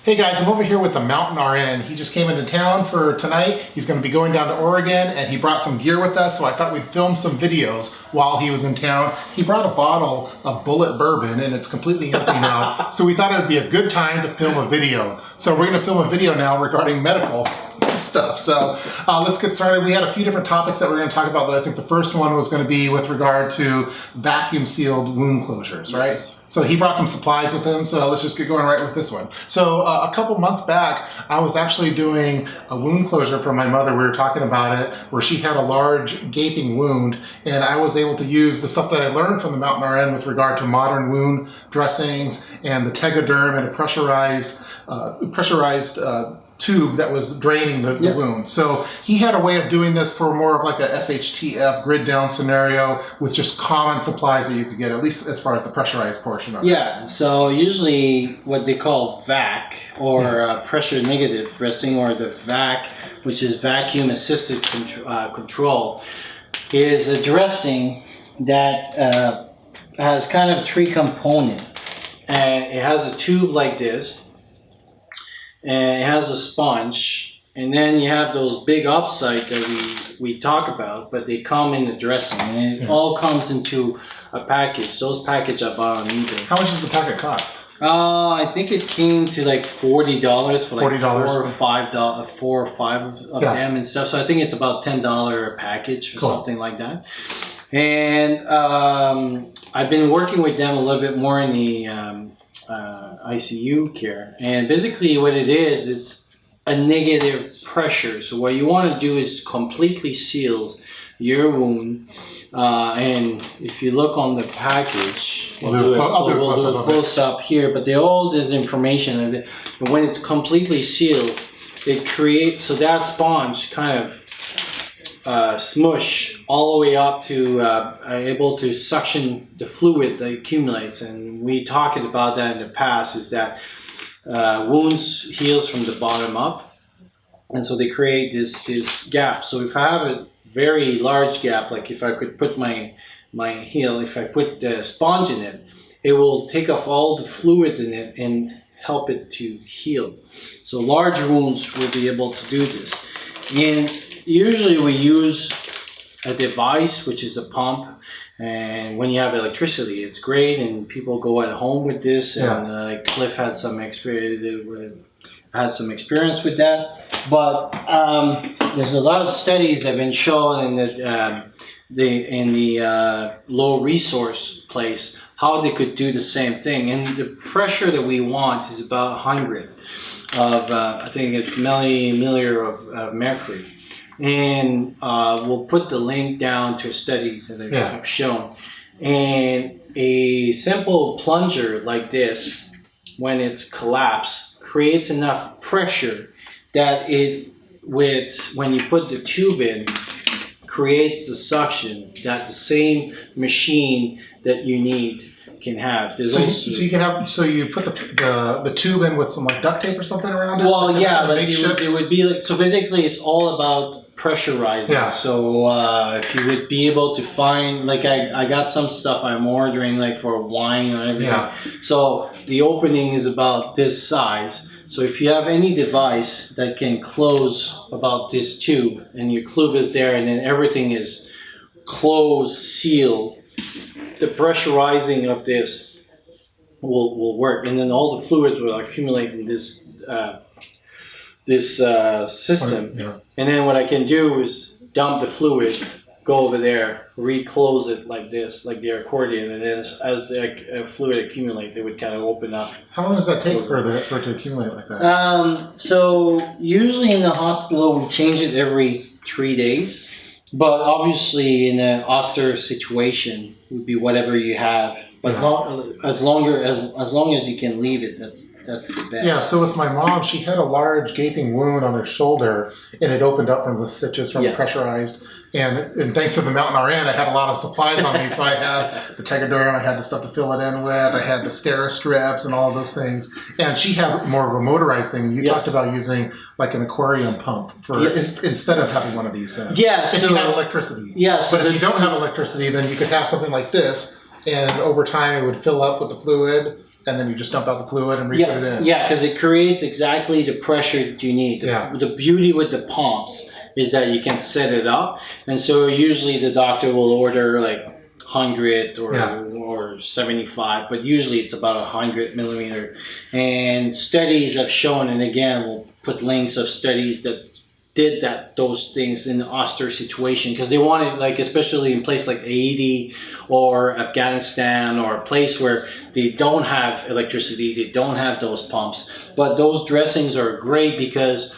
Hey guys, I'm over here with the TheMountainRN. He just came into town for tonight. He's going to be going down to Oregon, and he brought some gear with us, so I thought we'd film some videos while he was in town. He brought a bottle of Bullet Bourbon, and it's completely empty now, so we thought it would be a good time to film a video. So we're going to film a video now regarding medical stuff. So let's get started. We had a few different topics that we're going to talk about. I think the first one was going to be with regard to vacuum sealed wound closures, right? Yes. So he brought some supplies with him, so let's just get going right with this one. So a couple months back, I was actually doing a wound closure for my mother. We were talking about it, where she had a large gaping wound, and I was able to use the stuff that I learned from the TheMountainRN with regard to modern wound dressings and the Tegaderm and a pressurized tube that was draining the wound. So he had a way of doing this for more of like a SHTF grid down scenario with just common supplies that you could get, at least as far as the pressurized portion of it. Yeah, so usually what they call V.A.C or pressure negative dressing, or the V.A.C, which is vacuum assisted control, is a dressing that has kind of three components. It has a tube like this, and it has a sponge, and then you have those big upside that we talk about, but they come in the dressing, and it all comes into a package. Those packages I bought on eBay. How much does the packet cost? I think it came to like $40 for like $40. four or five of them and stuff. So I think it's about $10 a package or something like that. And I've been working with them a little bit more in the ICU care, and basically what it is, it's a negative pressure. So what you want to do is completely seals your wound, and if you look on the package, I'll do a close up here, but all this information is that when it's completely sealed, it creates, so that sponge kind of smush all the way up to able to suction the fluid that accumulates. And we talked about that in the past, is that wounds heals from the bottom up, and so they create this gap. So if I have a very large gap, like if I could put my heel, if I put the sponge in it, it will take off all the fluids in it and help it to heal. So large wounds will be able to do this. And usually we use a device, which is a pump, and when you have electricity, it's great, and people go at home with this. And Cliff has some experience with that. But there's a lot of studies that have been shown in the low resource place how they could do the same thing. And the pressure that we want is about 100 of I think it's milliliter of mercury. And we'll put the link down to studies that I've shown. And a simple plunger like this, when it's collapsed, creates enough pressure that when you put the tube in, creates the suction that the same machine that you need can have. So you put the tube in with some like duct tape or something around it? Well, it would be like, so basically it's all about pressurizing. Yeah. So if you would be able to find, like I got some stuff I'm ordering like for wine or everything. Yeah. So the opening is about this size. So if you have any device that can close about this tube, and your tube is there, and then everything is closed, sealed, the pressurizing of this will work, and then all the fluids will accumulate in this system. Yeah. And then what I can do is dump the fluid, go over there, reclose it like this, like the accordion, and then as the fluid accumulates, it would kind of open up. How long does that take for it to accumulate like that? So usually in the hospital we change it every 3 days, but obviously in an austere situation would be whatever you have. But as long as you can leave it, that's the best. Yeah, so with my mom, she had a large gaping wound on her shoulder, and it opened up from the stitches from the pressurized. And thanks to the TheMountainRN, I had a lot of supplies on me. So I had the Tegaderm, I had the stuff to fill it in with, I had the Stera strips and all of those things. And she had more of a motorized thing. And you talked about using like an aquarium pump for instead of having one of these things. Yeah, if you have electricity. Yes. But if you don't have electricity, then you could have something like this, and over time it would fill up with the fluid. and then you just dump out the fluid and re-put it in. Yeah, because it creates exactly the pressure that you need. The beauty with the pumps is that you can set it up, and so usually the doctor will order like 100 or 75, but usually it's about 100 millimeter. And studies have shown, and again, we'll put links of studies that did those things in the austere situation, because they wanted, like, especially in place like Haiti or Afghanistan, or a place where they don't have electricity, they don't have those pumps. But those dressings are great because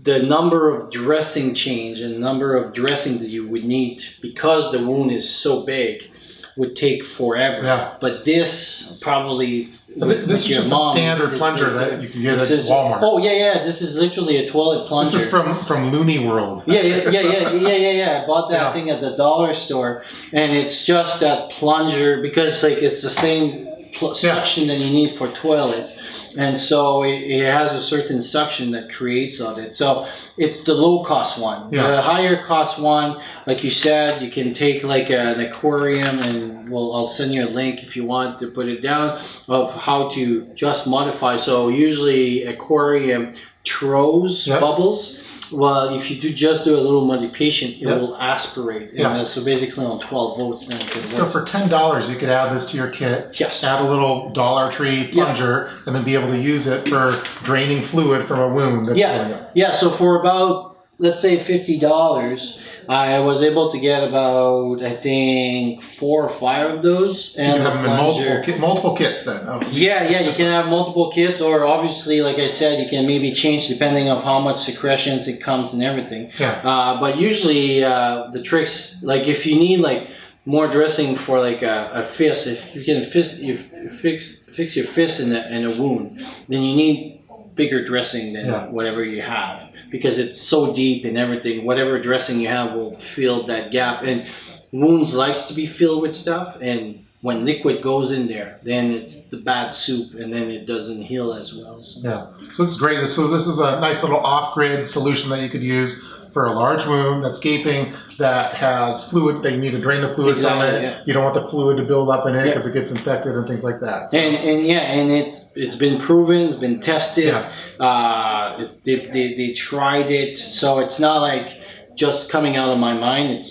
the number of dressing change and number of dressing that you would need, because the wound is so big, would take forever. Yeah. But this probably... This is just a standard plunger that you can get at Walmart. Oh, yeah. This is literally a toilet plunger. This is from Looney World. Yeah. I bought that thing at the dollar store, and it's just that plunger, because like it's the same suction that you need for toilet. And so it has a certain suction that creates on it. So it's the low cost one. Yeah. The higher cost one, like you said, you can take like an aquarium, and I'll send you a link if you want to put it down, of how to just modify. So usually aquarium throws bubbles. Well, if you just do a little modification, it will aspirate. And so basically on 12 volts, then it can work. So for $10, you could add this to your kit. Yes. Add a little Dollar Tree plunger, and then be able to use it for draining fluid from a wound that's going up. Yeah. So for about, let's say $50, I was able to get about, I think, 4 or 5 of those. So you can have them in multiple kits then. You can have multiple kits, or obviously, like I said, you can maybe change depending on how much secretions it comes and everything. Yeah. But usually the tricks, like if you need like more dressing for like a fist, if you can fix your fist in a wound, then you need bigger dressing than whatever you have. Because it's so deep and everything, whatever dressing you have will fill that gap. And wounds likes to be filled with stuff, and when liquid goes in there, then it's the bad soup, and then it doesn't heal as well. So. Yeah, so this is great. So this is a nice little off-grid solution that you could use for a large wound that's gaping, that has fluid, that you need to drain the fluid from it. Yeah. You don't want the fluid to build up in it because it gets infected and things like that. So. And it's been proven, it's been tested. Yeah. They tried it, so it's not like just coming out of my mind.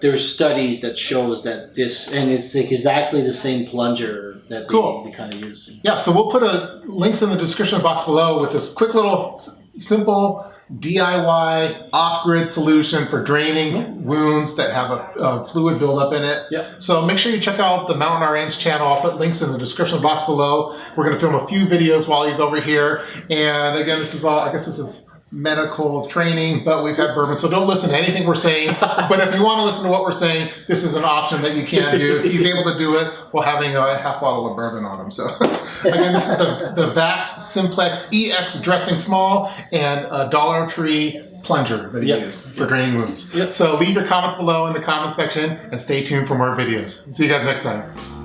There's studies that shows that this, and it's like exactly the same plunger that they kind of use. Yeah, so we'll put links in the description box below with this quick little simple DIY off-grid solution for draining wounds that have a fluid buildup in it. Yep. So make sure you check out the TheMountainRN's channel. I'll put links in the description box below. We're going to film a few videos while he's over here. And again, this is all, I guess this is medical training, but we've had bourbon, so don't listen to anything we're saying. But if you want to listen to what we're saying, this is an option that you can do. He's able to do it while having a half bottle of bourbon on him. So again, this is the V.A.C Simplex EX Dressing Small and a Dollar Tree plunger that he used for draining wounds. So leave your comments below in the comments section and stay tuned for more videos. See you guys next time.